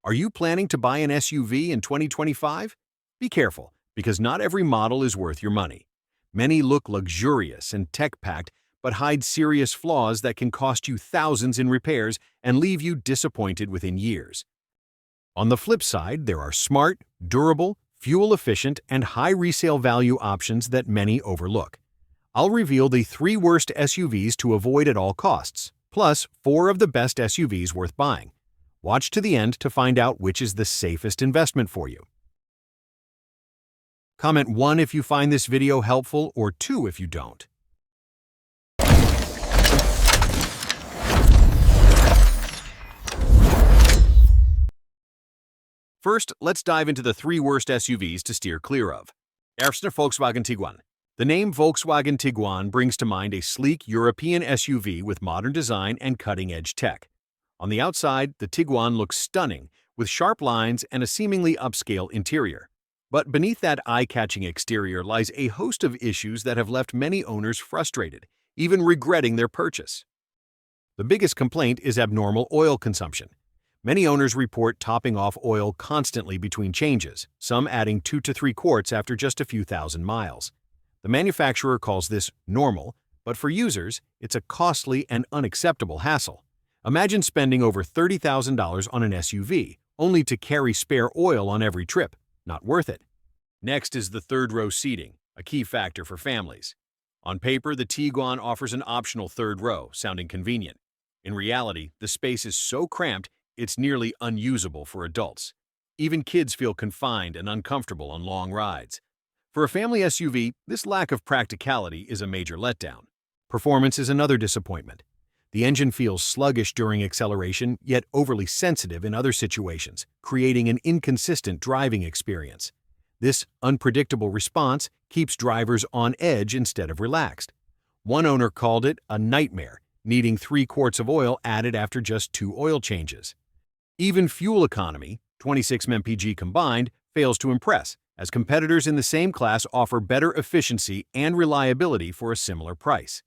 Are you planning to buy an SUV in 2025? Be careful, because not every model is worth your money. Many look luxurious and tech-packed, but hide serious flaws that can cost you thousands in repairs and leave you disappointed within years. On the flip side, there are smart, durable, fuel-efficient, and high resale value options that many overlook. I'll reveal the 3 worst SUVs to avoid at all costs, plus 4 of the best SUVs worth buying. Watch to the end to find out which is the safest investment for you. Comment 1 if you find this video helpful, or 2 if you don't. First, let's dive into the 3 worst SUVs to steer clear of. Erster Volkswagen Tiguan. The name Volkswagen Tiguan brings to mind a sleek European SUV with modern design and cutting-edge tech. On the outside, the Tiguan looks stunning, with sharp lines and a seemingly upscale interior. But beneath that eye-catching exterior lies a host of issues that have left many owners frustrated, even regretting their purchase. The biggest complaint is abnormal oil consumption. Many owners report topping off oil constantly between changes, some adding 2 to 3 quarts after just a few thousand miles. The manufacturer calls this normal, but for users, it's a costly and unacceptable hassle. Imagine spending over $30,000 on an SUV, only to carry spare oil on every trip. Not worth it. Next is the third-row seating, a key factor for families. On paper, the Tiguan offers an optional third row, sounding convenient. In reality, the space is so cramped, it's nearly unusable for adults. Even kids feel confined and uncomfortable on long rides. For a family SUV, this lack of practicality is a major letdown. Performance is another disappointment. The engine feels sluggish during acceleration, yet overly sensitive in other situations, creating an inconsistent driving experience. This unpredictable response keeps drivers on edge instead of relaxed. One owner called it a nightmare, needing 3 quarts of oil added after just 2 oil changes. Even fuel economy, 26 mpg combined, fails to impress, as competitors in the same class offer better efficiency and reliability for a similar price.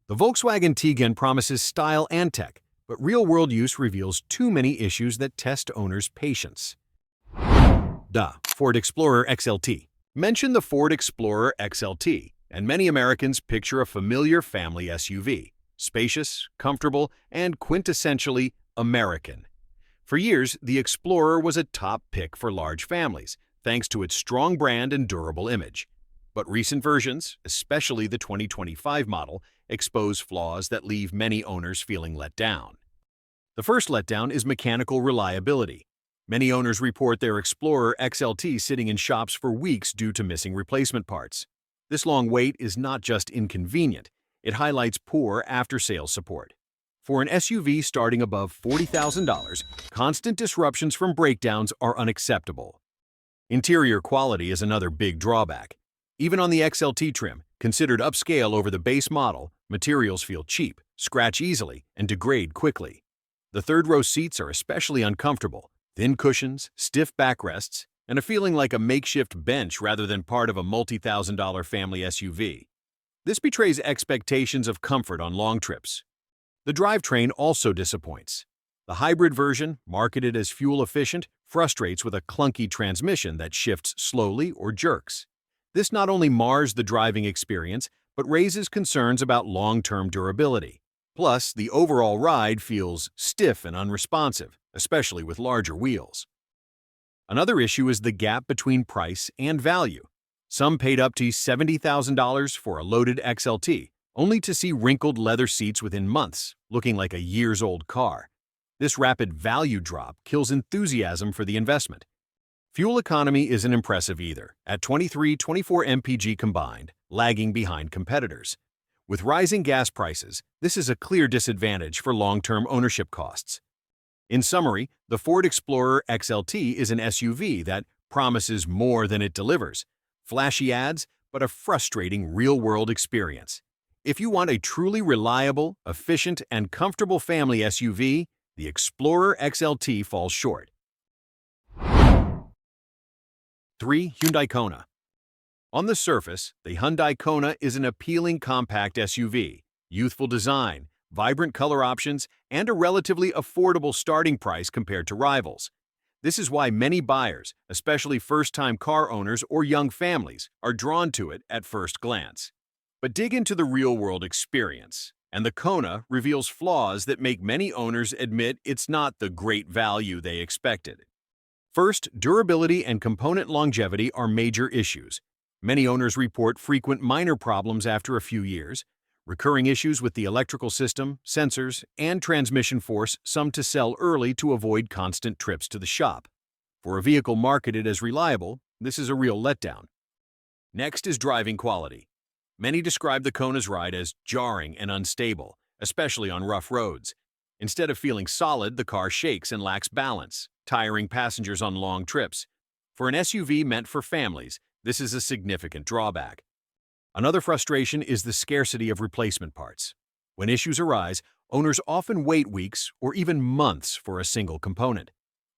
The Volkswagen Tiguan promises style and tech, but real-world use reveals too many issues that test owners' patience. Ford Explorer XLT. Mention the Ford Explorer XLT, and many Americans picture a familiar family SUV, spacious, comfortable, and quintessentially American. For years, the Explorer was a top pick for large families, thanks to its strong brand and durable image. But recent versions, especially the 2025 model, expose flaws that leave many owners feeling let down. The first letdown is mechanical reliability. Many owners report their Explorer XLT sitting in shops for weeks due to missing replacement parts. This long wait is not just inconvenient, it highlights poor after-sales support. For an SUV starting above $40,000, constant disruptions from breakdowns are unacceptable. Interior quality is another big drawback. Even on the XLT trim, considered upscale over the base model, materials feel cheap, scratch easily, and degrade quickly. The third-row seats are especially uncomfortable, thin cushions, stiff backrests, and a feeling like a makeshift bench rather than part of a multi-thousand-dollar family SUV. This betrays expectations of comfort on long trips. The drivetrain also disappoints. The hybrid version, marketed as fuel-efficient, frustrates with a clunky transmission that shifts slowly or jerks. This not only mars the driving experience, but raises concerns about long-term durability. Plus, the overall ride feels stiff and unresponsive, especially with larger wheels. Another issue is the gap between price and value. Some paid up to $70,000 for a loaded XLT, only to see wrinkled leather seats within months, looking like a years-old car. This rapid value drop kills enthusiasm for the investment. Fuel economy isn't impressive either, at 23-24 mpg combined, lagging behind competitors. With rising gas prices, this is a clear disadvantage for long-term ownership costs. In summary, the Ford Explorer XLT is an SUV that promises more than it delivers. Flashy ads, but a frustrating real-world experience. If you want a truly reliable, efficient, and comfortable family SUV, the Explorer XLT falls short. 3. Hyundai Kona. On the surface, the Hyundai Kona is an appealing compact SUV, youthful design, vibrant color options, and a relatively affordable starting price compared to rivals. This is why many buyers, especially first-time car owners or young families, are drawn to it at first glance. But dig into the real-world experience, and the Kona reveals flaws that make many owners admit it's not the great value they expected. First, durability and component longevity are major issues. Many owners report frequent minor problems after a few years, recurring issues with the electrical system, sensors, and transmission force some to sell early to avoid constant trips to the shop. For a vehicle marketed as reliable, this is a real letdown. Next is driving quality. Many describe the Kona's ride as jarring and unstable, especially on rough roads. Instead of feeling solid, the car shakes and lacks balance, tiring passengers on long trips. For an SUV meant for families, this is a significant drawback. Another frustration is the scarcity of replacement parts. When issues arise, owners often wait weeks or even months for a single component.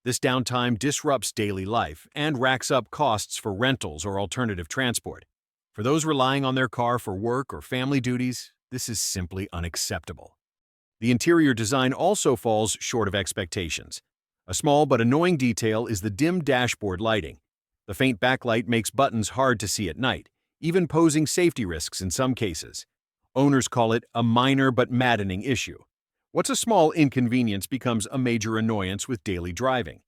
This downtime disrupts daily life and racks up costs for rentals or alternative transport. For those relying on their car for work or family duties, this is simply unacceptable. The interior design also falls short of expectations. A small but annoying detail is the dim dashboard lighting. The faint backlight makes buttons hard to see at night, even posing safety risks in some cases. Owners call it a minor but maddening issue. What's a small inconvenience becomes a major annoyance with daily driving.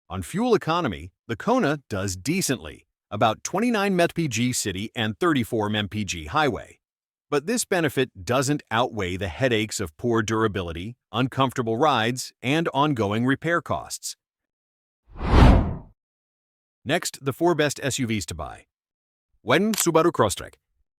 On fuel economy, the Kona does decently, about 29 mpg city and 34 mpg highway. But this benefit doesn't outweigh the headaches of poor durability, uncomfortable rides, and ongoing repair costs. Next, the 4 best SUVs to buy. 1. Subaru Crosstrek.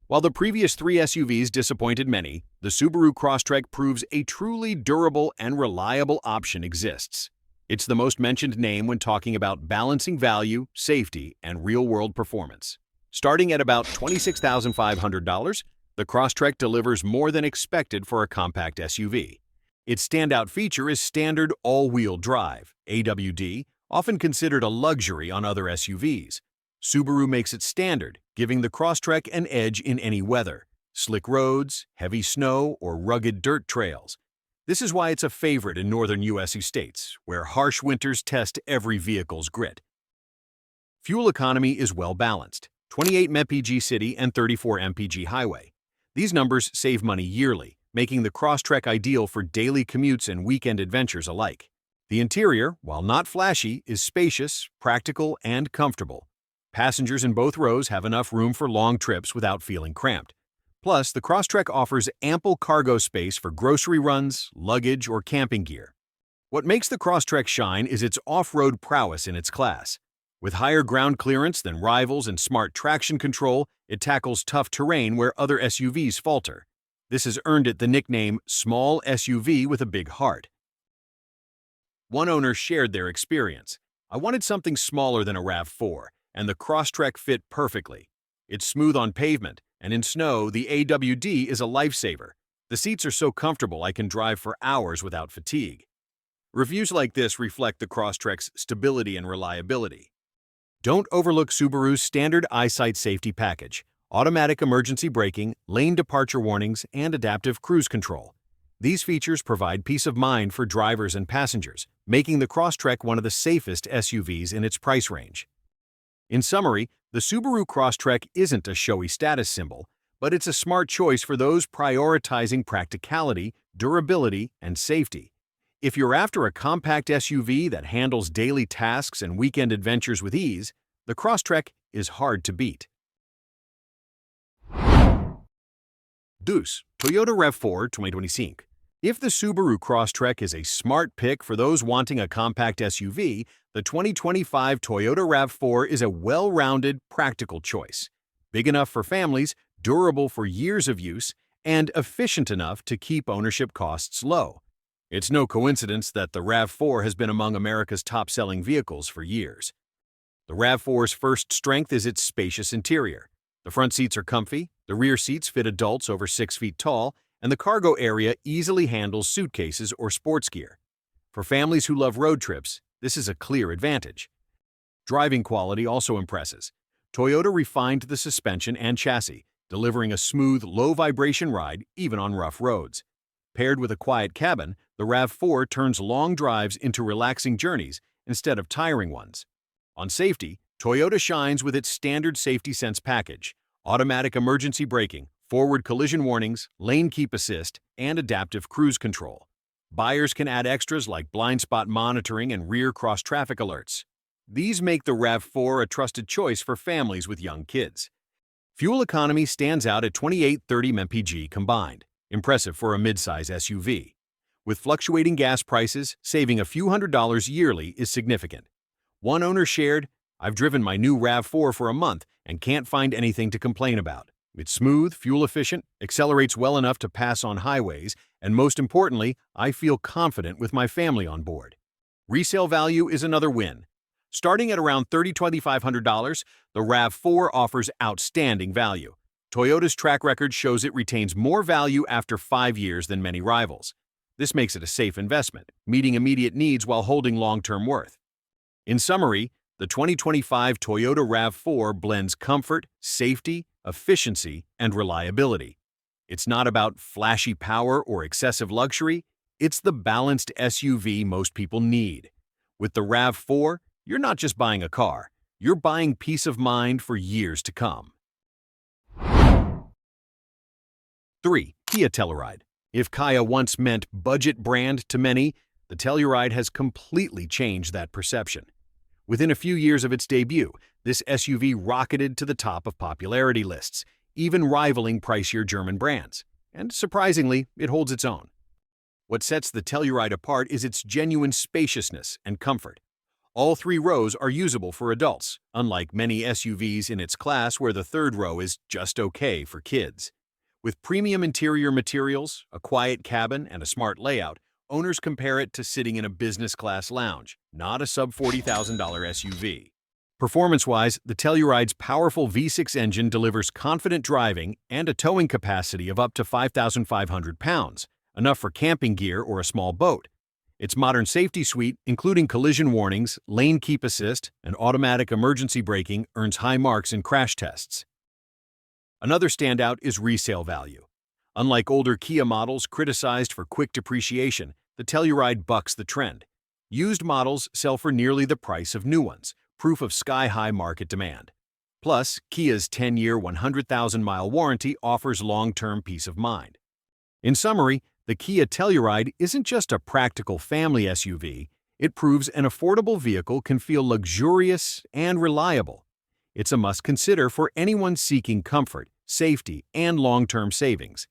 While the previous 3 SUVs disappointed many, the Subaru Crosstrek proves a truly durable and reliable option exists. It's the most mentioned name when talking about balancing value, safety, and real-world performance. Starting at about $26,500, the Crosstrek delivers more than expected for a compact SUV. Its standout feature is standard all-wheel drive, AWD, often considered a luxury on other SUVs. Subaru makes it standard, giving the Crosstrek an edge in any weather: slick roads, heavy snow, or rugged dirt trails. This is why it's a favorite in northern U.S. states, where harsh winters test every vehicle's grit. Fuel economy is well balanced: 28 mpg city and 34 mpg highway. These numbers save money yearly, making the Crosstrek ideal for daily commutes and weekend adventures alike. The interior, while not flashy, is spacious, practical, and comfortable. Passengers in both rows have enough room for long trips without feeling cramped. Plus, the Crosstrek offers ample cargo space for grocery runs, luggage, or camping gear. What makes the Crosstrek shine is its off-road prowess in its class. With higher ground clearance than rivals and smart traction control, it tackles tough terrain where other SUVs falter. This has earned it the nickname "small SUV with a big heart." One owner shared their experience. "I wanted something smaller than a RAV4, and the Crosstrek fit perfectly. It's smooth on pavement, and in snow, the AWD is a lifesaver. The seats are so comfortable I can drive for hours without fatigue." Reviews like this reflect the Crosstrek's stability and reliability. Don't overlook Subaru's standard eyesight safety package: automatic emergency braking, lane departure warnings, and adaptive cruise control. These features provide peace of mind for drivers and passengers, making the Crosstrek one of the safest SUVs in its price range. In summary, the Subaru Crosstrek isn't a showy status symbol, but it's a smart choice for those prioritizing practicality, durability, and safety. If you're after a compact SUV that handles daily tasks and weekend adventures with ease, the Crosstrek is hard to beat. 2. Toyota RAV4 2025. If the Subaru Crosstrek is a smart pick for those wanting a compact SUV, the 2025 Toyota RAV4 is a well-rounded, practical choice. Big enough for families, durable for years of use, and efficient enough to keep ownership costs low. It's no coincidence that the RAV4 has been among America's top-selling vehicles for years. The RAV4's first strength is its spacious interior. The front seats are comfy, the rear seats fit adults over 6 feet tall, and the cargo area easily handles suitcases or sports gear. For families who love road trips, this is a clear advantage. Driving quality also impresses. Toyota refined the suspension and chassis, delivering a smooth, low-vibration ride even on rough roads. Paired with a quiet cabin, the RAV4 turns long drives into relaxing journeys instead of tiring ones. On safety, Toyota shines with its standard Safety Sense package: automatic emergency braking, forward collision warnings, lane keep assist, and adaptive cruise control. Buyers can add extras like blind spot monitoring and rear cross-traffic alerts. These make the RAV4 a trusted choice for families with young kids. Fuel economy stands out at 28-30 mpg combined, impressive for a midsize SUV. With fluctuating gas prices, saving a few $100s yearly is significant. One owner shared, "I've driven my new RAV4 for a month and can't find anything to complain about. It's smooth, fuel-efficient, accelerates well enough to pass on highways, and most importantly, I feel confident with my family on board." Resale value is another win. Starting at around $30,000-$2,500, the RAV4 offers outstanding value. Toyota's track record shows it retains more value after 5 years than many rivals. This makes it a safe investment, meeting immediate needs while holding long-term worth. In summary, the 2025 Toyota RAV4 blends comfort, safety, efficiency, and reliability. It's not about flashy power or excessive luxury, it's the balanced SUV most people need. With the RAV4, you're not just buying a car, you're buying peace of mind for years to come. 3. Kia Telluride. If Kia once meant budget brand to many, the Telluride has completely changed that perception. Within a few years of its debut, this SUV rocketed to the top of popularity lists, even rivaling pricier German brands. And surprisingly, it holds its own. What sets the Telluride apart is its genuine spaciousness and comfort. All 3 rows are usable for adults, unlike many SUVs in its class where the third row is just okay for kids. With premium interior materials, a quiet cabin, and a smart layout, owners compare it to sitting in a business-class lounge, not a sub-$40,000 SUV. Performance-wise, the Telluride's powerful V6 engine delivers confident driving and a towing capacity of up to 5,500 pounds, enough for camping gear or a small boat. Its modern safety suite, including collision warnings, lane keep assist, and automatic emergency braking, earns high marks in crash tests. Another standout is resale value. Unlike older Kia models criticized for quick depreciation, the Telluride bucks the trend. Used models sell for nearly the price of new ones, proof of sky-high market demand. Plus, Kia's 10-year, 100,000-mile warranty offers long-term peace of mind. In summary, the Kia Telluride isn't just a practical family SUV, it proves an affordable vehicle can feel luxurious and reliable. It's a must-consider for anyone seeking comfort, safety, and long-term savings.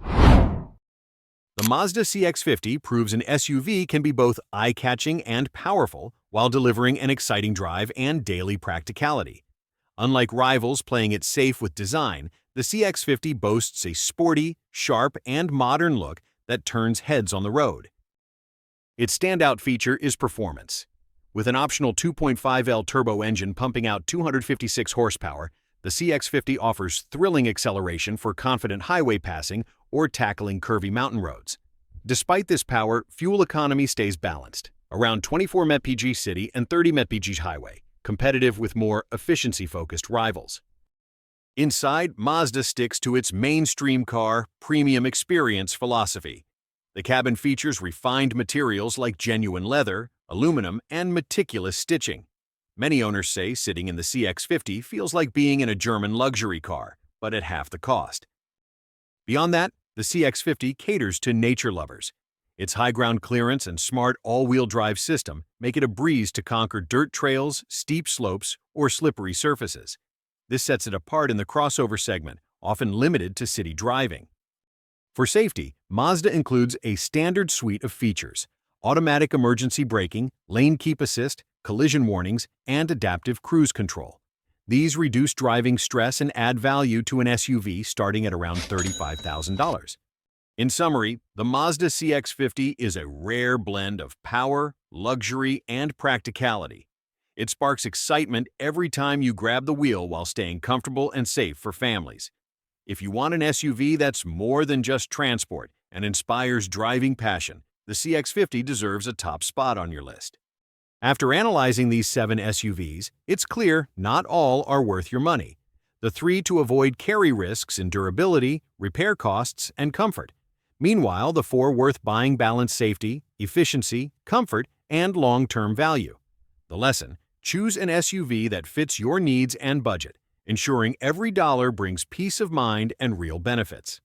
The Mazda CX-50 proves an SUV can be both eye-catching and powerful while delivering an exciting drive and daily practicality. Unlike rivals playing it safe with design, the CX-50 boasts a sporty, sharp, and modern look that turns heads on the road. Its standout feature is performance. With an optional 2.5L turbo engine pumping out 256 horsepower, the CX-50 offers thrilling acceleration for confident highway passing or tackling curvy mountain roads. Despite this power, fuel economy stays balanced, around 24 mpg city and 30 mpg highway, competitive with more efficiency-focused rivals. Inside, Mazda sticks to its mainstream car, premium experience philosophy. The cabin features refined materials like genuine leather, aluminum, and meticulous stitching. Many owners say sitting in the CX-50 feels like being in a German luxury car, but at half the cost. Beyond that, the CX-50 caters to nature lovers. Its high ground clearance and smart all-wheel drive system make it a breeze to conquer dirt trails, steep slopes, or slippery surfaces. This sets it apart in the crossover segment, often limited to city driving. For safety, Mazda includes a standard suite of features: automatic emergency braking, lane keep assist, collision warnings, and adaptive cruise control. These reduce driving stress and add value to an SUV starting at around $35,000. In summary, the Mazda CX-50 is a rare blend of power, luxury, and practicality. It sparks excitement every time you grab the wheel while staying comfortable and safe for families. If you want an SUV that's more than just transport and inspires driving passion, the CX-50 deserves a top spot on your list. After analyzing these 7 SUVs, it's clear not all are worth your money. The 3 to avoid carry risks in durability, repair costs, and comfort. Meanwhile, the 4 worth buying balance safety, efficiency, comfort, and long-term value. The lesson: choose an SUV that fits your needs and budget, ensuring every dollar brings peace of mind and real benefits.